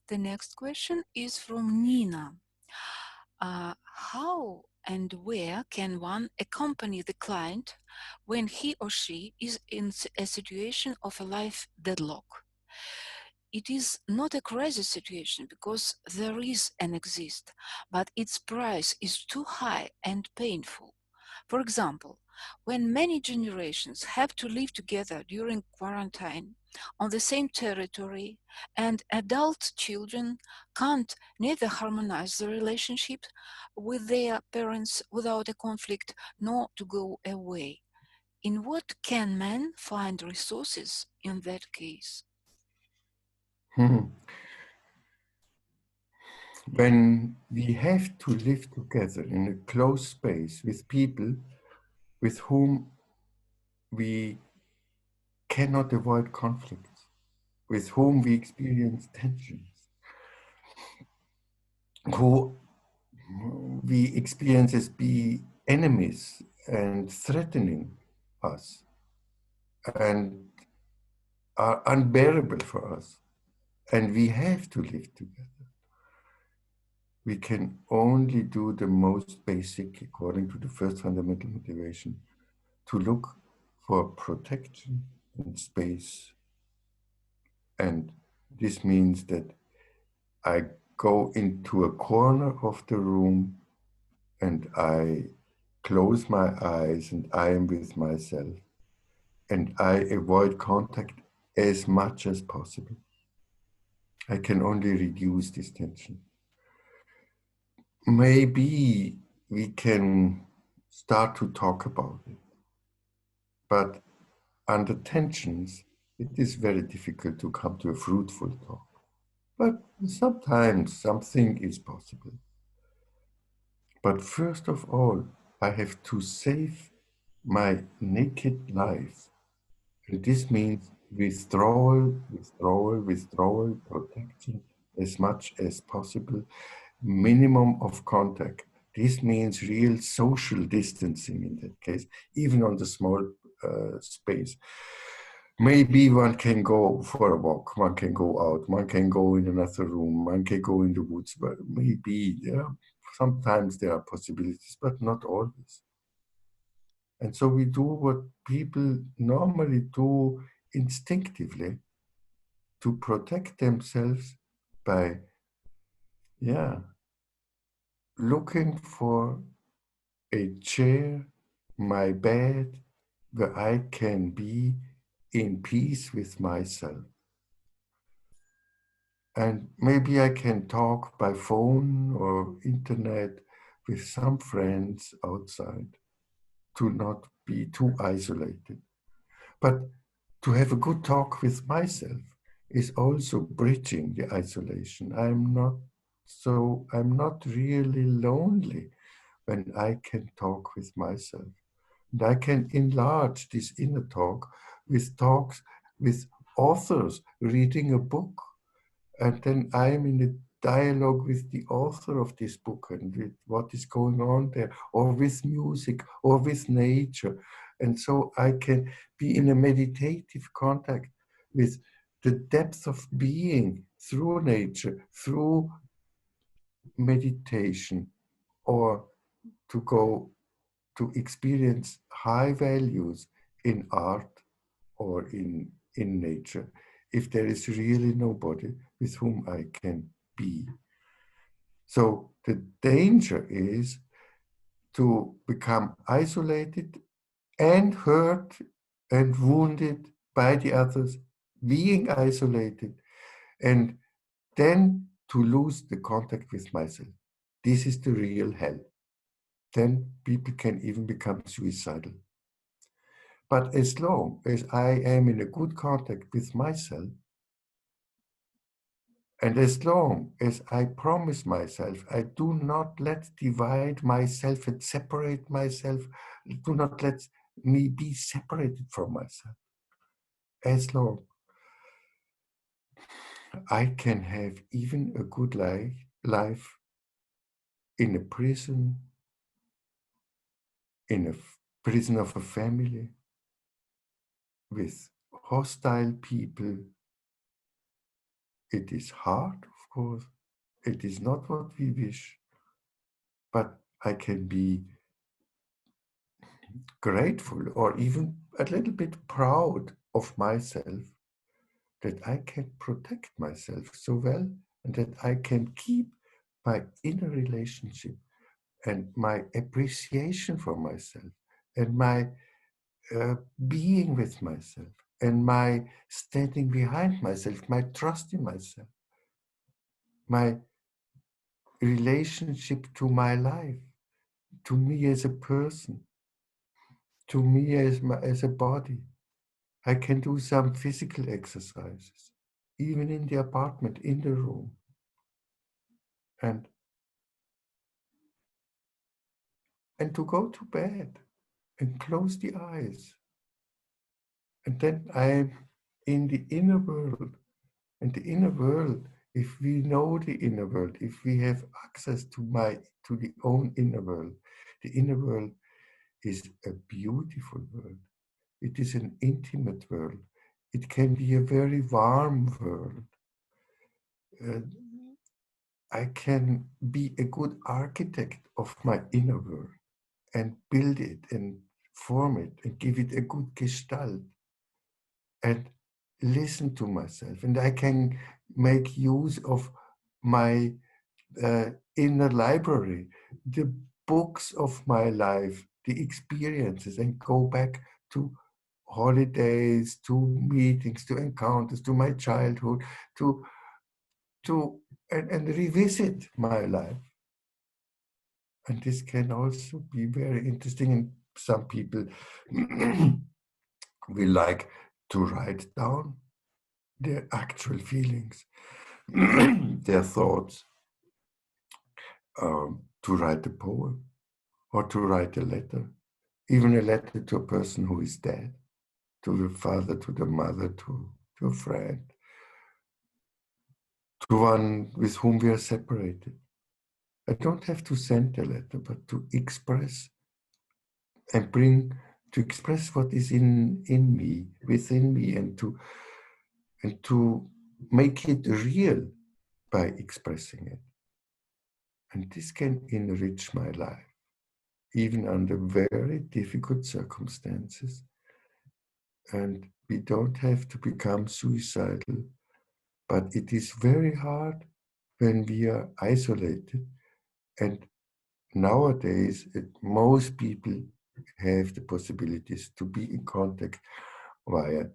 The next question is from Nina. How and where can one accompany the client when he or she is in a situation of a life deadlock? It is not a crisis situation because there is and exists, but its price is too high and painful. For example, when many generations have to live together during quarantine on the same territory and adult children can't neither harmonize the relationship with their parents without a conflict nor to go away. In what can men find resources in that case? When we have to live together in a close space with people with whom we cannot avoid conflicts, with whom we experience tensions, who we experience as be enemies and threatening us and are unbearable for us, and we have to live together. We can only do the most basic, according to the first fundamental motivation, to look for protection and space. And this means that I go into a corner of the room and I close my eyes and I am with myself and I avoid contact as much as possible. I can only reduce this tension. Maybe we can start to talk about it, but under tensions, it is very difficult to come to a fruitful talk. But sometimes something is possible. But first of all, I have to save my naked life. And this means withdrawal, protection as much as possible, minimum of contact. This means real social distancing in that case, even on the small space. Maybe one can go for a walk, one can go out, one can go in another room, one can go in the woods, but maybe, yeah, sometimes there are possibilities, but not always. And so we do what people normally do instinctively to protect themselves by, yeah, looking for a chair, my bed, where I can be in peace with myself. And maybe I can talk by phone or internet with some friends outside to not be too isolated. But to have a good talk with myself is also bridging the isolation. I'm not really lonely when I can talk with myself. And I can enlarge this inner talk with talks with authors reading a book. And then I'm in a dialogue with the author of this book and with what is going on there, or with music, or with nature. And so I can be in a meditative contact with the depth of being through nature, through meditation, or to go to experience high values in art or in nature, if there is really nobody with whom I can be. So the danger is to become isolated and hurt and wounded by the others, being isolated, and then to lose the contact with myself. This is the real hell. Then people can even become suicidal. But as long as I am in a good contact with myself, and as long as I promise myself, I do not let divide myself and separate myself, do not let me be separated from myself. As long I can have even a good life in a prison, in a prison of a family, with hostile people. It is hard, of course, it is not what we wish, but I can be grateful or even a little bit proud of myself that I can protect myself so well and that I can keep my inner relationship and my appreciation for myself and my being with myself and my standing behind myself, my trust in myself, my relationship to my life, to me as a person, to me as a body. I can do some physical exercises, even in the apartment, in the room, and to go to bed and close the eyes. And then I'm in the inner world. And the inner world, if we know the inner world, if we have access to the own inner world, the inner world is a beautiful world. It is an intimate world. It can be a very warm world. Uh, I can be a good architect of my inner world and build it and form it and give it a good gestalt and listen to myself. And I can make use of my inner library, the books of my life, the experiences, and go back to holidays, to meetings, to encounters, to my childhood, to and revisit my life. And this can also be very interesting. And some people will like to write down their actual feelings, their thoughts, to write a poem or to write a letter, even a letter to a person who is dead, to the father, to the mother, to a friend, to one with whom we are separated. I don't have to send a letter, but to express and to express what is in me, within me, and to make it real by expressing it. And this can enrich my life, even under very difficult circumstances. And we don't have to become suicidal, but it is very hard when we are isolated. And nowadays, most people have the possibilities to be in contact via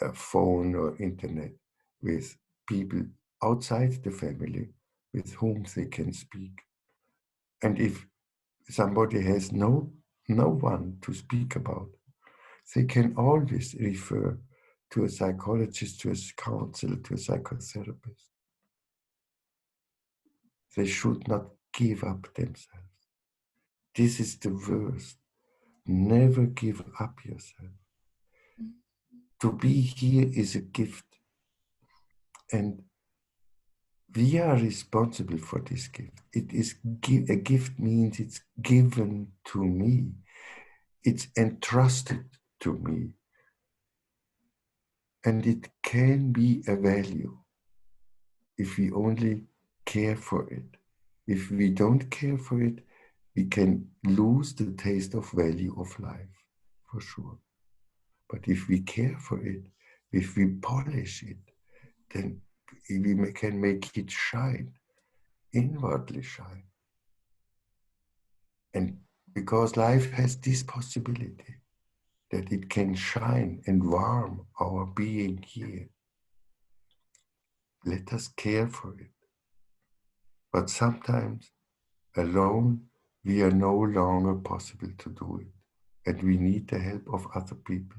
a phone or internet with people outside the family with whom they can speak. And if somebody has no one to speak about, they can always refer to a psychologist, to a counselor, to a psychotherapist. They should not give up themselves. This is the worst. Never give up yourself. To be here is a gift. And we are responsible for this gift. It is a gift means it's given to me. It's entrusted to me. And it can be a value if we only care for it. If we don't care for it, we can lose the taste of value of life, for sure. But if we care for it, if we polish it, then we can make it shine, inwardly shine. And because life has this possibility that it can shine and warm our being here, let us care for it. But sometimes alone, we are no longer possible to do it. And we need the help of other people.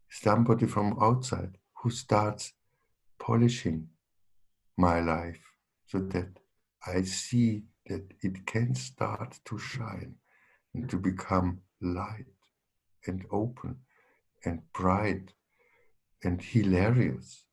Somebody from outside who starts polishing my life so that I see that it can start to shine and to become light and open and bright and hilarious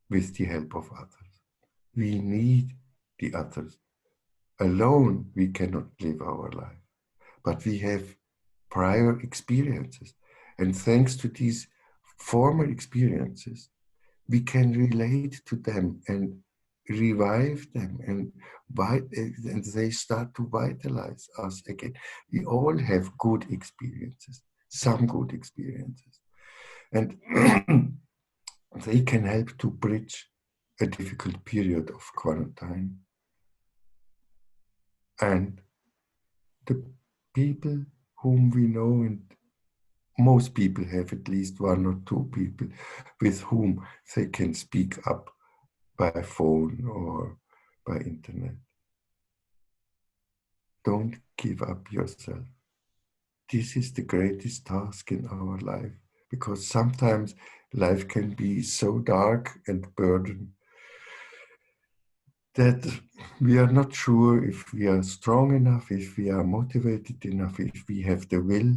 with the help of others. We need the others. Alone, we cannot live our life, but we have prior experiences. And thanks to these former experiences, we can relate to them and revive them and they start to vitalize us again. We all have good experiences, some good experiences, and they can help to bridge a difficult period of quarantine. And the people whom we know, and most people have at least one or two people with whom they can speak up by phone or by internet. Don't give up yourself. This is the greatest task in our life, because sometimes life can be so dark and burdened that we are not sure if we are strong enough, if we are motivated enough, if we have the will,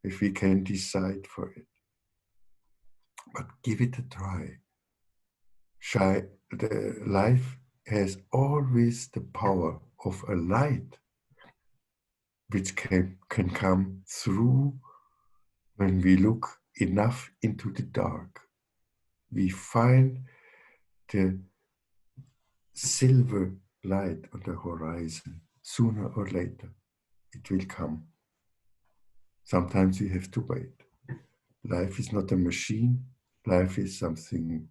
if we can decide for it. But give it a try. The life has always the power of a light which can come through when we look enough into the dark. We find the silver light on the horizon. Sooner or later, it will come. Sometimes we have to wait. Life is not a machine. Life is something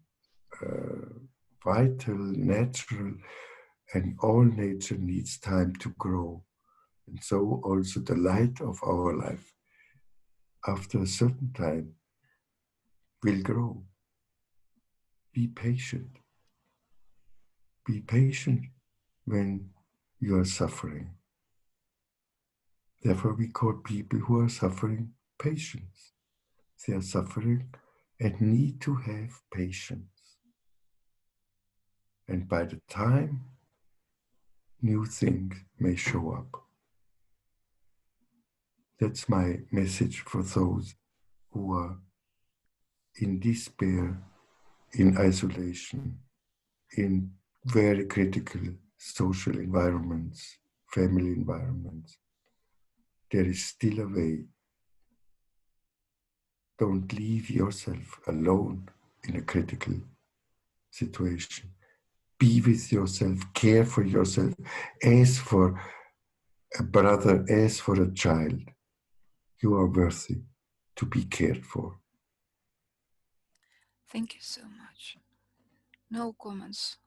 vital, natural, and all nature needs time to grow. And so also the light of our life, after a certain time, will grow. Be patient. Be patient when you are suffering. Therefore, we call people who are suffering patients. They are suffering and need to have patience. And by the time new things may show up. That's my message for those who are in despair, in isolation, in very critical social environments, family environments. There is still a way. Don't leave yourself alone in a critical situation. Be with yourself, care for yourself, as for a brother, as for a child. You are worthy to be cared for. Thank you so much. No comments.